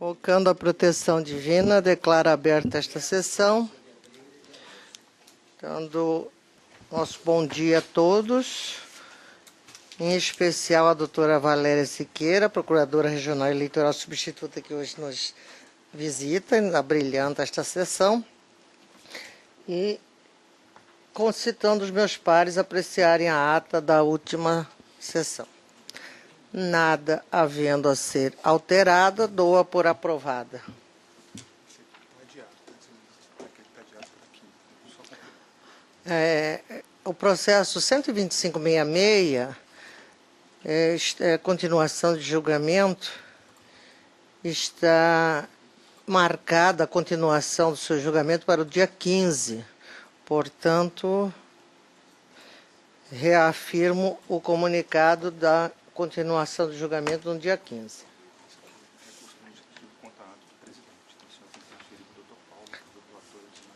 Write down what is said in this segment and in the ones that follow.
Invocando a proteção divina, declaro aberta esta sessão, dando nosso bom dia a todos, em especial a doutora Valéria Siqueira, Procuradora Regional Eleitoral Substituta, que hoje nos visita, abrilhanta esta sessão, e concitando os meus pares a apreciarem a ata da última sessão. Nada havendo a ser alterada, dou-a por aprovada. O processo 12566, continuação de julgamento, está marcada a continuação do seu julgamento para o dia 15. Portanto, reafirmo o comunicado da continuação do julgamento no dia 15.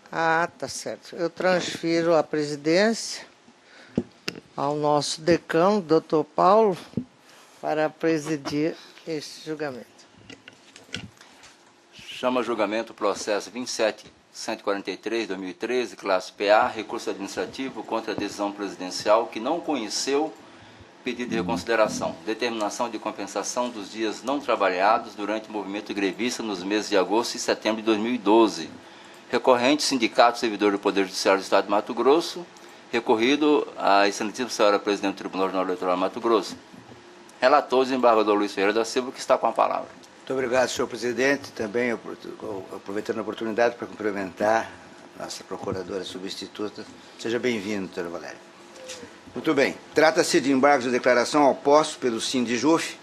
Tá certo. Eu transfiro a presidência ao nosso decano, doutor Paulo, para presidir este julgamento. Chama julgamento o processo 27.143/2013, classe PA, recurso administrativo contra a decisão presidencial que não conheceu pedido de reconsideração, determinação de compensação dos dias não trabalhados durante o movimento grevista nos meses de agosto e setembro de 2012. Recorrente, Sindicato Servidor do Poder Judiciário do Estado de Mato Grosso, recorrido à excelentíssima senhora Presidente do Tribunal Regional Eleitoral de Mato Grosso. Relator, o desembargador Luiz Ferreira da Silva, que está com a palavra. Muito obrigado, senhor presidente. Também aproveitando a oportunidade para cumprimentar nossa procuradora substituta. Seja bem-vindo, doutora Valéria. Muito bem. Trata-se de embargos de declaração ao posto pelo Sindijuf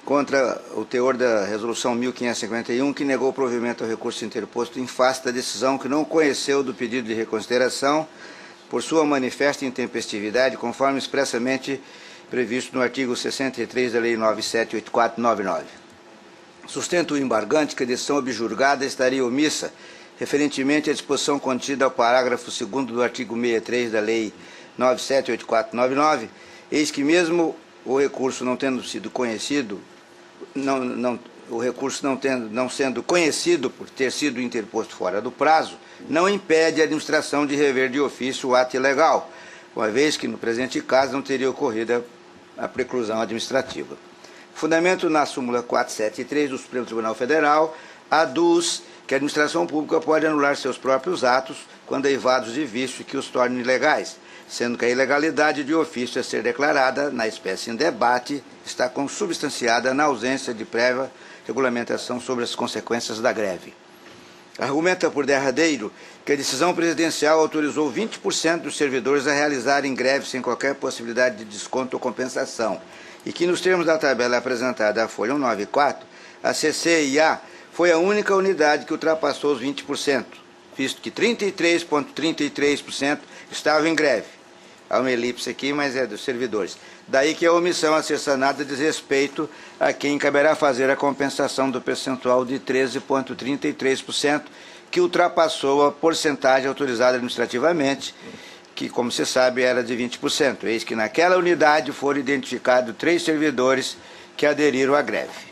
contra o teor da resolução 1551, que negou o provimento ao recurso interposto em face da decisão que não conheceu do pedido de reconsideração por sua manifesta intempestividade, conforme expressamente previsto no artigo 63 da Lei 9784/99. Sustenta o embargante que a decisão objurgada estaria omissa referentemente à disposição contida ao parágrafo 2º do artigo 63 da Lei 9784/99, eis que mesmo o recurso não tendo sido conhecido, não sendo conhecido por ter sido interposto fora do prazo, não impede a administração de rever de ofício o ato ilegal, uma vez que no presente caso não teria ocorrido a preclusão administrativa. Fundamento na súmula 473 do Supremo Tribunal Federal aduz que a administração pública pode anular seus próprios atos quando eivados de vício que os tornem ilegais, sendo que a ilegalidade de ofício a ser declarada na espécie em debate está consubstanciada na ausência de prévia regulamentação sobre as consequências da greve. Argumenta por derradeiro que a decisão presidencial autorizou 20% dos servidores a realizarem greve sem qualquer possibilidade de desconto ou compensação, e que nos termos da tabela apresentada à Folha 194, a CCIA foi a única unidade que ultrapassou os 20%, visto que 33,33% estavam em greve. Há uma elipse aqui, mas é dos servidores. Daí que a omissão a ser sanada diz respeito a quem caberá fazer a compensação do percentual de 13,33%, que ultrapassou a porcentagem autorizada administrativamente, que, como se sabe, era de 20%. Eis que naquela unidade foram identificados 3 servidores que aderiram à greve.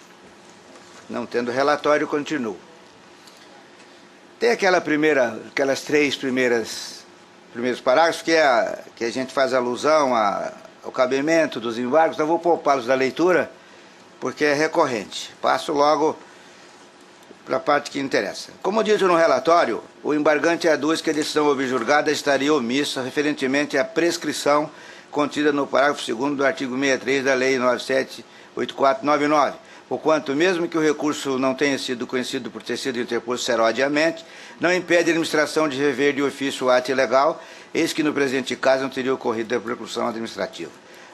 Não tendo relatório, continuo. Tem aquelas 3 primeiros parágrafos que a gente faz alusão ao cabimento dos embargos, então vou poupá-los da leitura, porque é recorrente. Passo logo para a parte que interessa. Como dito no relatório, o embargante aduz que a decisão objurgada estaria omissa referentemente à prescrição contida no parágrafo 2º do artigo 63 da Lei 9784/99, porquanto, mesmo que o recurso não tenha sido conhecido por ter sido interposto serodiamente, não impede a administração de rever de ofício o ato ilegal, eis que no presente caso não teria ocorrido a preclusão administrativa.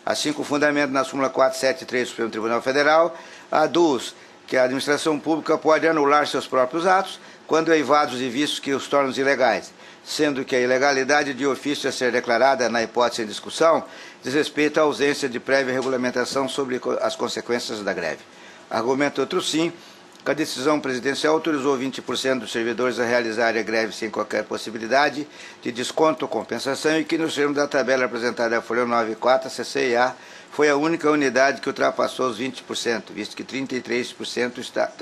Assim, com fundamento na súmula 473 do Supremo Tribunal Federal, aduz que a administração pública pode anular seus próprios atos quando eivados de vícios que os tornam ilegais, sendo que a ilegalidade de ofício a ser declarada na hipótese em discussão diz respeito à ausência de prévia regulamentação sobre as consequências da greve. Argumento outro sim, que a decisão presidencial autorizou 20% dos servidores a realizarem a greve sem qualquer possibilidade de desconto ou compensação e que, nos termos da tabela apresentada à Folha 94, a CCIA foi a única unidade que ultrapassou os 20%, visto que 33% estava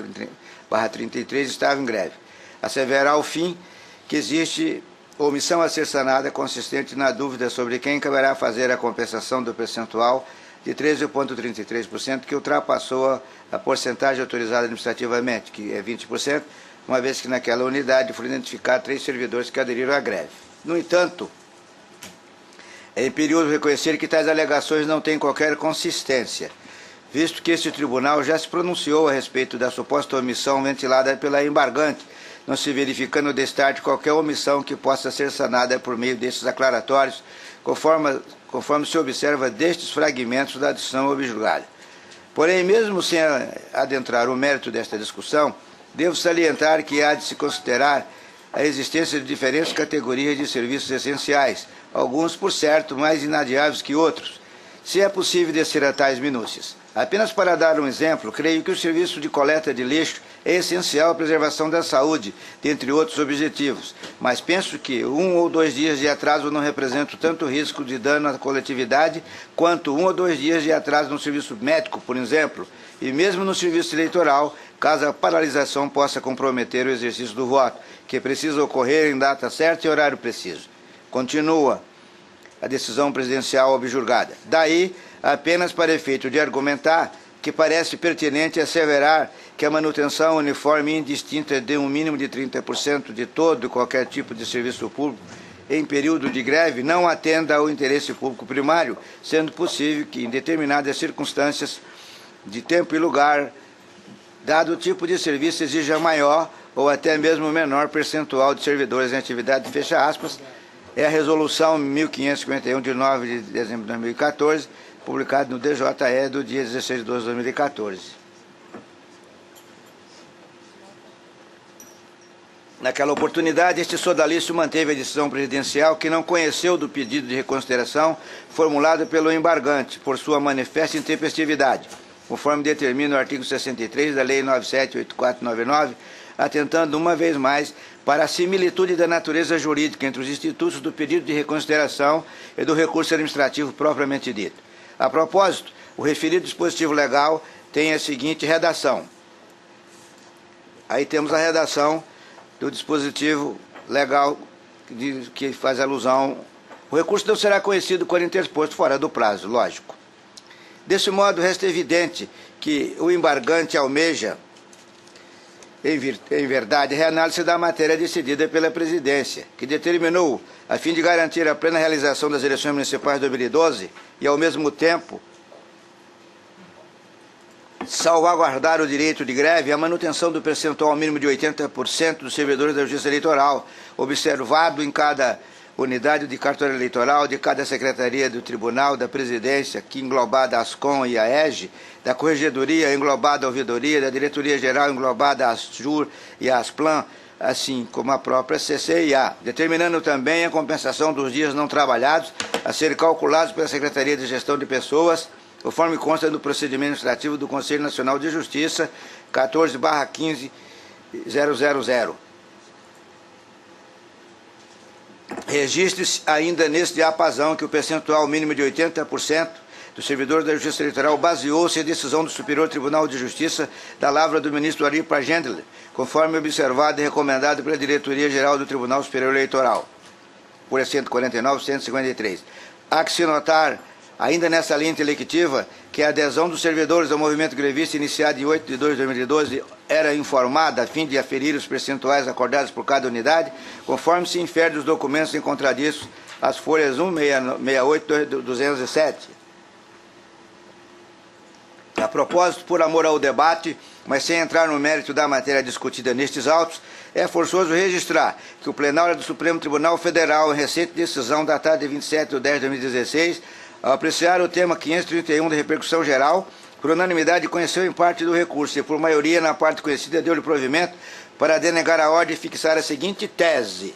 em greve. Asseverar, ao fim, que existe omissão a ser sanada consistente na dúvida sobre quem caberá fazer a compensação do percentual de 13,33%, que ultrapassou a porcentagem autorizada administrativamente, que é 20%, uma vez que naquela unidade foram identificados 3 servidores que aderiram à greve. No entanto, é imperioso reconhecer que tais alegações não têm qualquer consistência, visto que este tribunal já se pronunciou a respeito da suposta omissão ventilada pela embargante, não se verificando destarte qualquer omissão que possa ser sanada por meio destes aclaratórios, conforme se observa destes fragmentos da decisão objulgada. Porém, mesmo sem adentrar o mérito desta discussão, devo salientar que há de se considerar a existência de diferentes categorias de serviços essenciais, alguns, por certo, mais inadiáveis que outros, se é possível descer a tais minúcias. Apenas para dar um exemplo, creio que o serviço de coleta de lixo é essencial à preservação da saúde, dentre outros objetivos, mas penso que 1 ou 2 dias de atraso não representam tanto risco de dano à coletividade quanto 1 ou 2 dias de atraso no serviço médico, por exemplo, e mesmo no serviço eleitoral, caso a paralisação possa comprometer o exercício do voto, que precisa ocorrer em data certa e horário preciso. Continua a decisão presidencial objurgada. Daí, apenas para efeito de argumentar, que parece pertinente asseverar que a manutenção uniforme e indistinta de um mínimo de 30% de todo e qualquer tipo de serviço público em período de greve não atenda ao interesse público primário, sendo possível que, em determinadas circunstâncias de tempo e lugar, dado o tipo de serviço exija maior ou até mesmo menor percentual de servidores em atividade, fecha aspas, é a Resolução 1551, de 9 de dezembro de 2014, publicado no DJE do dia 16 de 12 de 2014. Naquela oportunidade, este sodalício manteve a decisão presidencial que não conheceu do pedido de reconsideração formulado pelo embargante, por sua manifesta intempestividade, conforme determina o artigo 63 da Lei 978499, atentando uma vez mais para a similitude da natureza jurídica entre os institutos do pedido de reconsideração e do recurso administrativo propriamente dito. A propósito, o referido dispositivo legal tem a seguinte redação. Aí temos a redação do dispositivo legal que faz alusão. O recurso não será conhecido quando interposto fora do prazo, lógico. Desse modo, resta evidente que o embargante almeja, em verdade, a reanálise da matéria decidida pela presidência, que determinou, a fim de garantir a plena realização das eleições municipais de 2012 e, ao mesmo tempo, salvaguardar o direito de greve, a manutenção do percentual mínimo de 80% dos servidores da Justiça Eleitoral, observado em cada unidade de cartório eleitoral, de cada secretaria do Tribunal, da Presidência, que englobada a ASCOM e a EGE, da Corregedoria, englobada a Ouvidoria, da Diretoria Geral, englobada a ASJUR e a ASPLAN, assim como a própria CCIA, determinando também a compensação dos dias não trabalhados a serem calculados pela Secretaria de Gestão de Pessoas, conforme consta no procedimento administrativo do Conselho Nacional de Justiça, 14/15.000. Registre-se ainda neste diapasão que o percentual mínimo de 80% dos servidores da Justiça Eleitoral baseou-se em decisão do Superior Tribunal de Justiça da lavra do ministro Ari Paghendler, conforme observado e recomendado pela Diretoria Geral do Tribunal Superior Eleitoral, por 149-153. Há que se notar, ainda nessa linha intelectiva, que a adesão dos servidores ao movimento grevista iniciado em 8 de 2 de 2012 era informada a fim de aferir os percentuais acordados por cada unidade, conforme se infere dos documentos encontradiços as folhas 168 e 207. A propósito, por amor ao debate, mas sem entrar no mérito da matéria discutida nestes autos, é forçoso registrar que o plenário do Supremo Tribunal Federal, em recente decisão datada de 27 de 10 de 2016, ao apreciar o tema 531 de repercussão geral, por unanimidade conheceu em parte do recurso e por maioria na parte conhecida deu-lhe provimento para denegar a ordem e fixar a seguinte tese.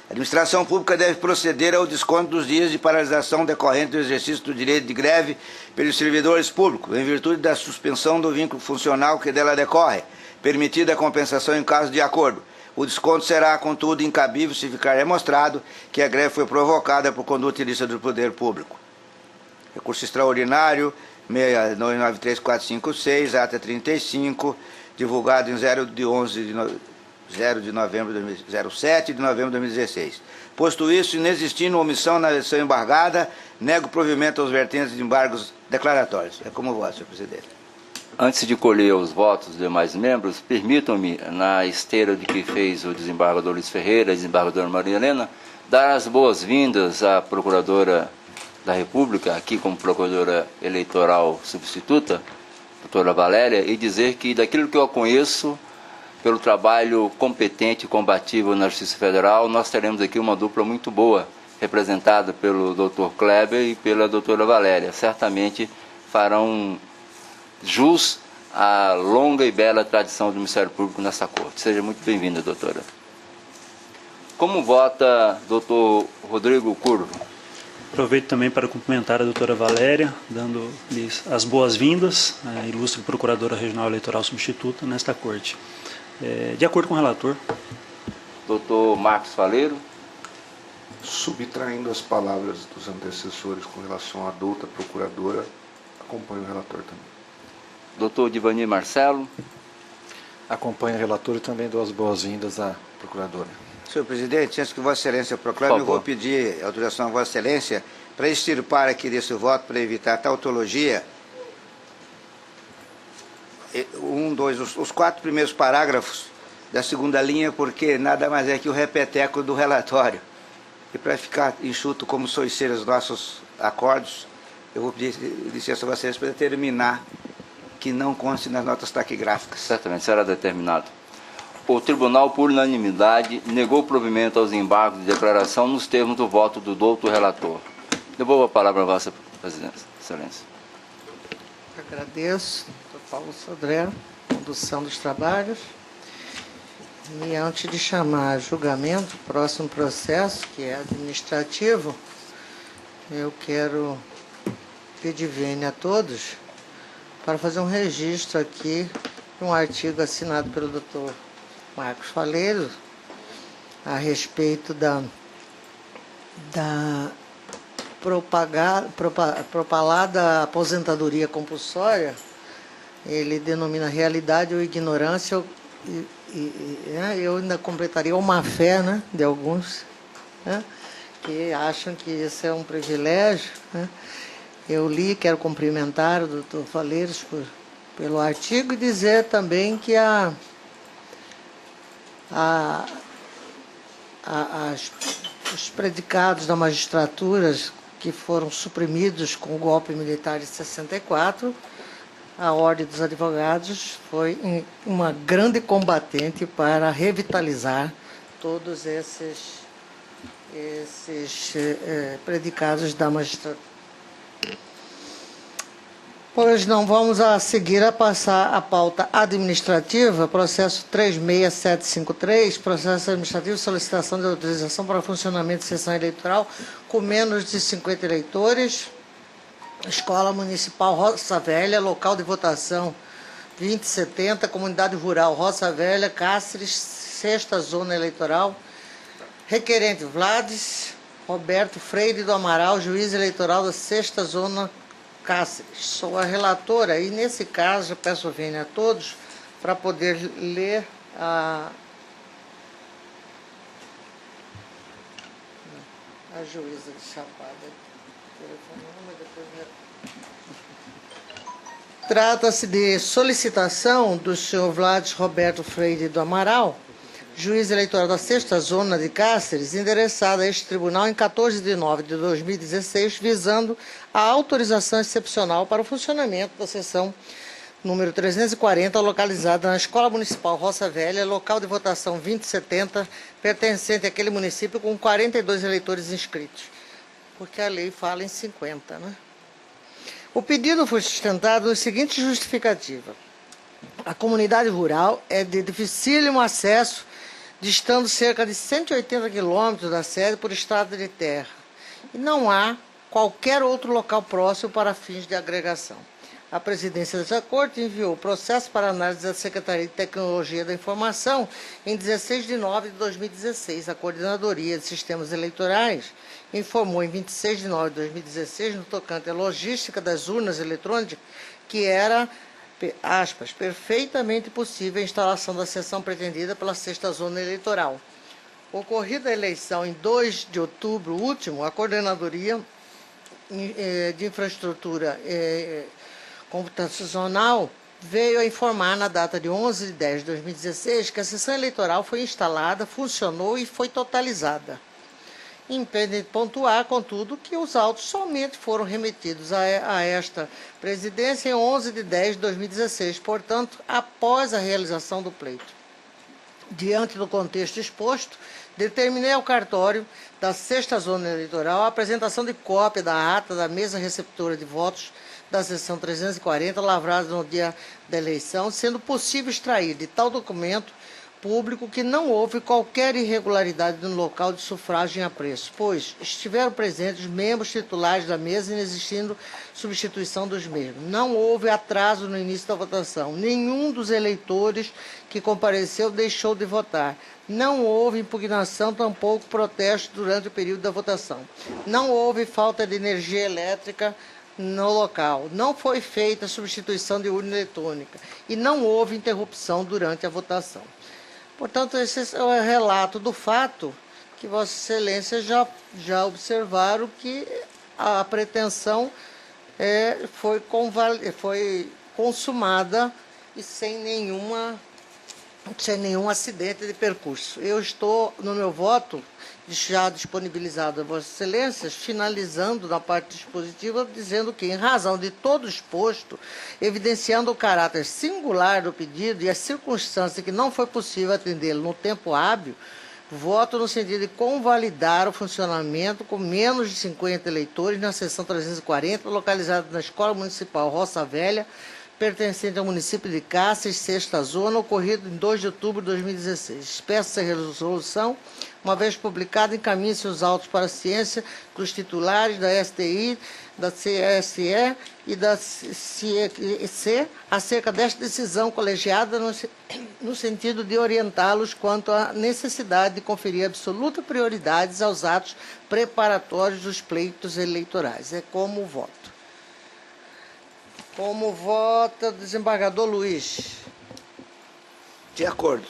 A administração pública deve proceder ao desconto dos dias de paralisação decorrente do exercício do direito de greve pelos servidores públicos, em virtude da suspensão do vínculo funcional que dela decorre, permitida a compensação em caso de acordo. O desconto será, contudo, incabível se ficar demonstrado que a greve foi provocada por conduta ilícita do poder público. Recurso extraordinário 6293456, ata 35, divulgado em 0 de novembro de 07 de novembro de 2016. Posto isso, inexistindo omissão na versão embargada, nego provimento aos vertentes de embargos declaratórios. É como voto, senhor presidente. Antes de colher os votos dos demais membros, permitam-me, na esteira de que fez o desembargador Luiz Ferreira e a desembargadora Maria Helena, dar as boas-vindas à Procuradora da República, aqui como Procuradora Eleitoral Substituta, doutora Valéria, e dizer que daquilo que eu conheço, pelo trabalho competente e combativo na Justiça Federal, nós teremos aqui uma dupla muito boa, representada pelo doutor Kleber e pela doutora Valéria. Certamente farão jus à longa e bela tradição do Ministério Público nessa corte. Seja muito bem-vinda, doutora. Como vota doutor Rodrigo Curvo? Aproveito também para cumprimentar a doutora Valéria, dando-lhes as boas-vindas, a ilustre Procuradora Regional Eleitoral Substituta nesta corte. De acordo com o relator. Doutor Marcos Faleiro. Subtraindo as palavras dos antecessores com relação à douta procuradora, acompanho o relator também. Doutor Divanir Marcelo. Acompanho o relator e também dou as boas-vindas à procuradora. Senhor presidente, antes que Vossa Excelência proclame, eu vou pedir autorização a Vossa Excelência para extirpar aqui desse voto, para evitar tautologia, os 4 primeiros parágrafos da segunda linha, porque nada mais é que o repeteco do relatório. E para ficar enxuto como ser os nossos acordos, eu vou pedir licença a Vossa Excelência para determinar que não conste nas notas taquigráficas. Certamente será determinado. O Tribunal, por unanimidade, negou o provimento aos embargos de declaração nos termos do voto do doutor relator. Devolvo a palavra a Vossa Excelência. Agradeço, doutor Paulo Sodré, condução dos trabalhos. E antes de chamar a julgamento, o próximo processo, que é administrativo, eu quero pedir vênia a todos para fazer um registro aqui de um artigo assinado pelo doutor Marcos Faleiro a respeito da propalada aposentadoria compulsória. Ele denomina realidade ou ignorância, eu ainda completaria uma má-fé, né, de alguns, né, que acham que isso é um privilégio, né. Eu li, quero cumprimentar o doutor Faleiros pelo artigo e dizer também que os predicados da magistratura que foram suprimidos com o golpe militar de 64, a Ordem dos Advogados foi uma grande combatente para revitalizar todos esses predicados da magistratura. Pois não, vamos a seguir a passar a pauta administrativa, processo 36753, processo administrativo, solicitação de autorização para funcionamento de sessão eleitoral com menos de 50 eleitores, Escola Municipal Roça Velha, local de votação 2070, Comunidade Rural Roça Velha, Cáceres, 6ª Zona Eleitoral, requerente Vlades Roberto Freire do Amaral, juiz eleitoral da 6ª Zona Cáceres. Sou a relatora e, nesse caso, eu peço vênia a todos para poder ler a juíza de Chapada. Trata-se de solicitação do senhor Vlades Roberto Freire do Amaral, juiz eleitoral da 6ª Zona de Cáceres, endereçada a este tribunal em 14 de nove de 2016, visando a autorização excepcional para o funcionamento da sessão número 340, localizada na Escola Municipal Roça Velha, local de votação 2070, pertencente àquele município com 42 eleitores inscritos, porque a lei fala em 50, né? O pedido foi sustentado na seguinte justificativa. A comunidade rural é de dificílimo acesso, distando cerca de 180 quilômetros da sede por estrada de terra. E não há qualquer outro local próximo para fins de agregação. A presidência dessa Corte enviou o processo para análise da Secretaria de Tecnologia da Informação em 16 de nove de 2016. A Coordenadoria de Sistemas Eleitorais informou em 26 de nove de 2016, no tocante à logística das urnas eletrônicas, que era, aspas, perfeitamente possível a instalação da seção pretendida pela 6ª Zona Eleitoral. Ocorrida a eleição em 2 de outubro último, a Coordenadoria de Infraestrutura Computacional veio a informar na data de 11 de 10 de 2016 que a sessão eleitoral foi instalada, funcionou e foi totalizada. Impede pontuar, contudo, que os autos somente foram remetidos a esta presidência em 11 de 10 de 2016, portanto, após a realização do pleito. Diante do contexto exposto, determinei ao cartório da 6ª Zona Eleitoral a apresentação de cópia da ata da mesa receptora de votos da seção 340, lavrada no dia da eleição, sendo possível extrair de tal documento público que não houve qualquer irregularidade no local de sufrágio em apreço, pois estiveram presentes os membros titulares da mesa, inexistindo substituição dos mesmos. Não houve atraso no início da votação. Nenhum dos eleitores que compareceu deixou de votar. Não houve impugnação, tampouco protesto durante o período da votação. Não houve falta de energia elétrica no local. Não foi feita substituição de urna eletrônica e não houve interrupção durante a votação. Portanto, esse é o relato do fato que Vossa Excelência já observaram que a pretensão foi consumada e sem nenhum acidente de percurso. Eu estou, no meu voto, já disponibilizado a Vossas Excelências, finalizando na parte dispositiva, dizendo que, em razão de todo exposto, evidenciando o caráter singular do pedido e a circunstância que não foi possível atendê-lo no tempo hábil, voto no sentido de convalidar o funcionamento com menos de 50 eleitores na seção 340, localizada na Escola Municipal Roça Velha, pertencente ao município de Cáceres, 6ª Zona, ocorrido em 2 de outubro de 2016. Peço essa resolução, uma vez publicada, encaminhe-se os autos para a ciência dos titulares da STI, da CSE e da CEC acerca desta decisão colegiada no sentido de orientá-los quanto à necessidade de conferir absoluta prioridade aos atos preparatórios dos pleitos eleitorais. É como voto. Como vota o desembargador Luiz? De acordo.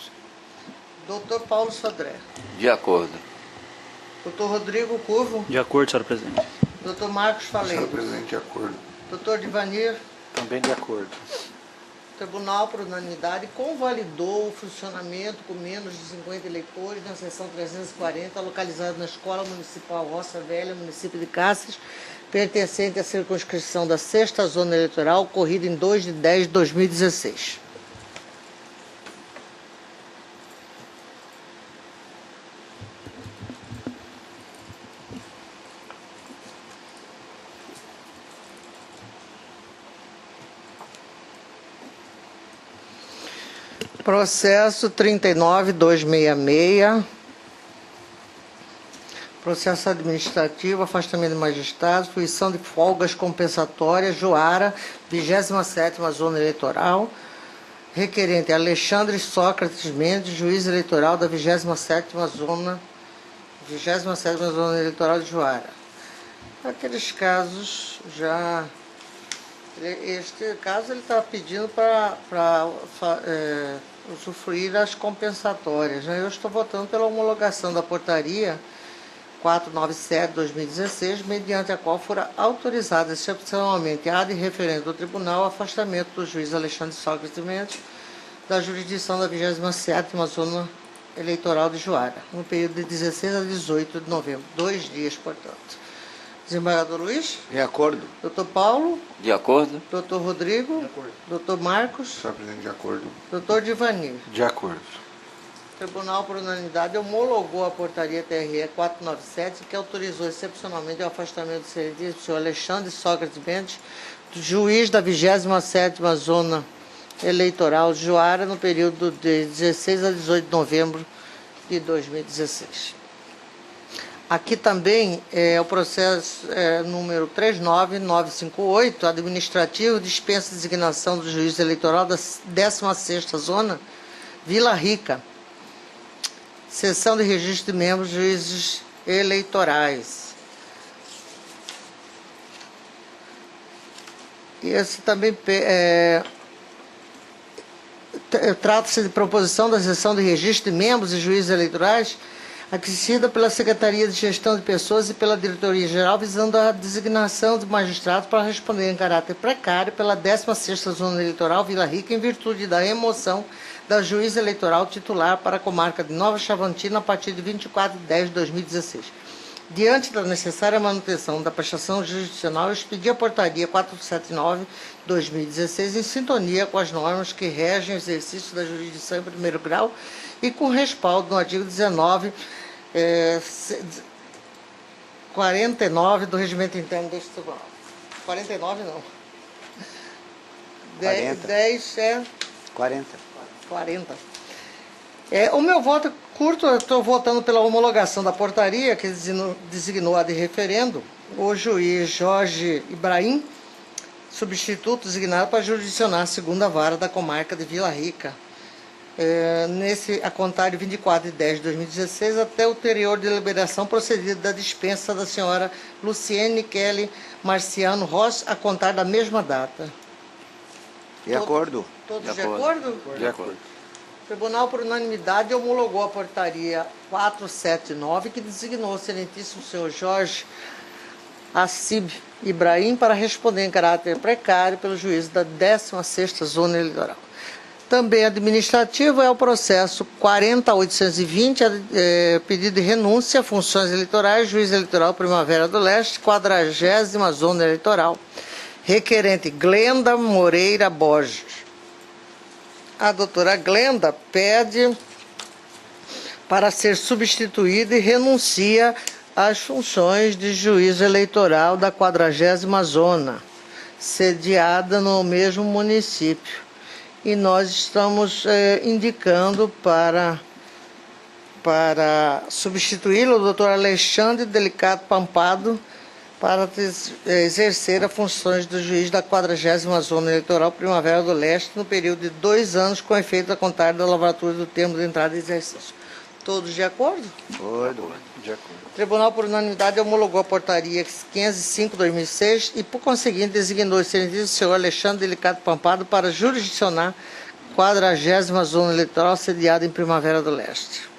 Doutor Paulo Sodré. De acordo. Doutor Rodrigo Curvo. De acordo, senhora presidente. Doutor Marcos Senhor Faleiro. presidente, de acordo. Doutor Divanir. Também de acordo. O Tribunal, por unanimidade, convalidou o funcionamento com menos de 50 eleitores na seção 340, localizada na Escola Municipal Roça Velha, município de Cáceres, pertencente à circunscrição da 6ª Zona Eleitoral, ocorrida em 2 de 10 de 2016. Processo 39.266. Processo administrativo, afastamento de magistrados, fruição de folgas compensatórias, Joara, 27ª Zona Eleitoral. Requerente Alexandre Sócrates Mendes, juiz eleitoral da 27ª Zona Eleitoral de Joara. Aqueles casos já... Este caso ele está pedindo para usufruir as compensatórias, né? Eu estou votando pela homologação da portaria 497/2016, mediante a qual fora autorizada excepcionalmente ad referendo do tribunal o afastamento do juiz Alexandre Sócrates Mendes da jurisdição da 27ª Zona Eleitoral de Joara, no período de 16 a 18 de novembro, 2 dias, portanto. Desembargador Luiz? De acordo. Doutor Paulo? De acordo. Doutor Rodrigo? De acordo. Doutor Marcos? Senhor presidente, de acordo. Doutor Divanir? De acordo. O Tribunal, por unanimidade, homologou a portaria TRE 497, que autorizou excepcionalmente o afastamento do serviço do senhor Alexandre Sócrates Mendes, juiz da 27ª Zona Eleitoral de Joara, no período de 16 a 18 de novembro de 2016. Aqui também é o processo número 39958, administrativo, dispensa de designação do juiz eleitoral da 16ª Zona, Vila Rica. Seção de registro de membros juízes eleitorais. E esse também trata-se de proposição da seção de registro de membros e juízes eleitorais aquecida pela Secretaria de Gestão de Pessoas e pela Diretoria-Geral, visando a designação de magistrados para responder em caráter precário pela 16ª Zona Eleitoral Vila Rica, em virtude da remoção da juíza eleitoral titular para a comarca de Nova Chavantina a partir de 24/10/2016. Diante da necessária manutenção da prestação jurisdicional, eu expedi a portaria 479/2016 em sintonia com as normas que regem o exercício da jurisdição em primeiro grau e com respaldo no artigo 49 do Regimento Interno deste Tribunal. 49 não. 10 é... 40. O meu voto é curto, eu estou votando pela homologação da portaria que designou a de referendo o juiz Jorge Ibrahim, substituto designado para jurisdicionar a 2ª Vara da comarca de Vila Rica, a contar de 24/10/2016 até ulterior deliberação procedida da dispensa da senhora Luciene Kelly Marciano Ross, a contar da mesma data. De acordo. Todos de acordo? De acordo. O Tribunal, por unanimidade, homologou a portaria 479, que designou o excelentíssimo senhor Jorge Assib Ibrahim para responder em caráter precário pelo juízo da 16ª Zona Eleitoral. Também administrativo é o processo 40.820, pedido de renúncia a funções eleitorais, juiz eleitoral Primavera do Leste, 40ª Zona Eleitoral. Requerente Glenda Moreira Borges. A doutora Glenda pede para ser substituída e renuncia às funções de juiz eleitoral da 40ª Zona, sediada no mesmo município. E nós estamos indicando para substituí-lo o doutor Alexandre Delicado Pampado, para exercer as funções do juiz da 40ª Zona Eleitoral Primavera do Leste no período de 2 anos, com efeito a contar da lavratura do termo de entrada em exercício. Todos de acordo? De acordo. O Tribunal, por unanimidade, homologou a portaria 505/2006 e, por conseguinte, designou o excelentíssimo senhor Alexandre Delicado Pampado para jurisdicionar a 40ª Zona Eleitoral sediada em Primavera do Leste.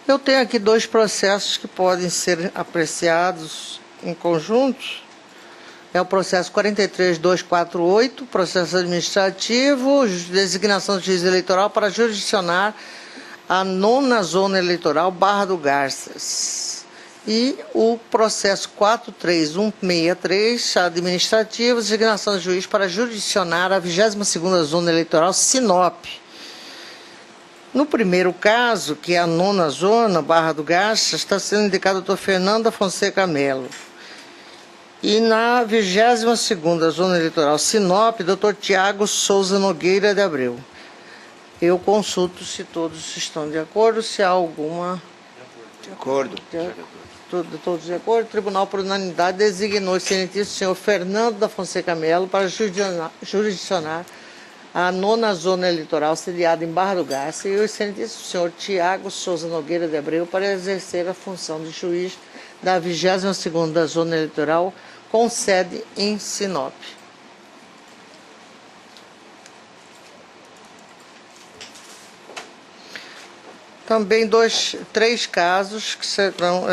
Eu tenho aqui 2 processos que podem ser apreciados em conjunto. É o processo 43.248, processo administrativo, designação de juiz eleitoral para jurisdicionar a 9ª Zona Eleitoral Barra do Garças. E o processo 43163, administrativo, designação de juiz para jurisdicionar a 22ª Zona Eleitoral Sinop. No primeiro caso, que é a 9ª Zona, Barra do Garças, está sendo indicado o doutor Fernanda Fonseca Melo. E na 22ª Zona Eleitoral Sinop, doutor Tiago Souza Nogueira de Abreu. Eu consulto se todos estão de acordo, se há alguma... De acordo. Todos de acordo. O Tribunal, por unanimidade, designou o excelentíssimo senhor Fernando da Fonseca Melo para jurisdicionar a 9ª Zona Eleitoral sediada em Barra do Garça e o excelentíssimo senhor Tiago Souza Nogueira de Abreu para exercer a função de juiz da 22ª Zona Eleitoral com sede em Sinop. Também 3 casos que serão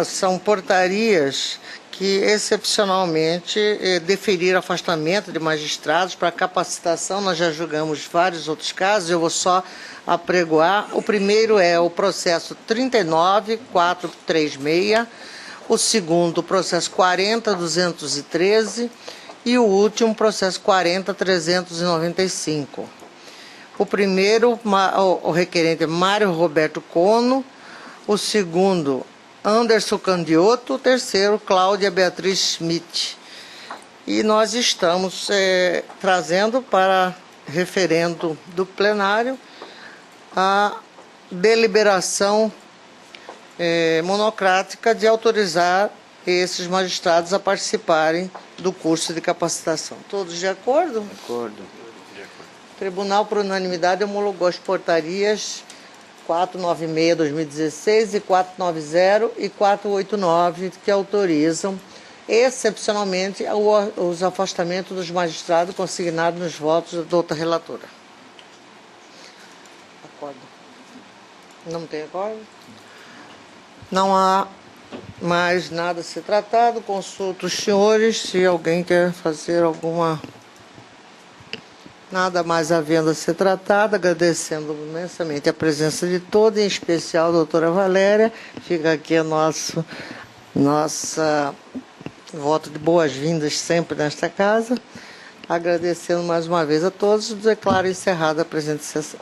são portarias que excepcionalmente deferiram afastamento de magistrados para capacitação. Nós já julgamos vários outros casos, eu vou só apregoar. O primeiro é o processo 39.436, o segundo, o processo 40.213 e o último, processo 40.395. O primeiro, o requerente é Mário Roberto Cono, o segundo, Anderson Candioto, o terceiro, Cláudia Beatriz Schmidt. E nós estamos trazendo para referendo do plenário a deliberação monocrática de autorizar esses magistrados a participarem do curso de capacitação. Todos de acordo? De acordo. O Tribunal, por unanimidade, homologou as portarias 496/2016 e 490 e 489, que autorizam, excepcionalmente, os afastamentos dos magistrados consignados nos votos da doutora relatora. Acordo. Não tem acordo? Não há mais nada a ser tratado. Consulto os senhores se alguém quer fazer alguma... Nada mais havendo a ser tratado, agradecendo imensamente a presença de todos, em especial a doutora Valéria. Fica aqui a nossa voto de boas-vindas sempre nesta casa. Agradecendo mais uma vez a todos, declaro encerrada a presente sessão.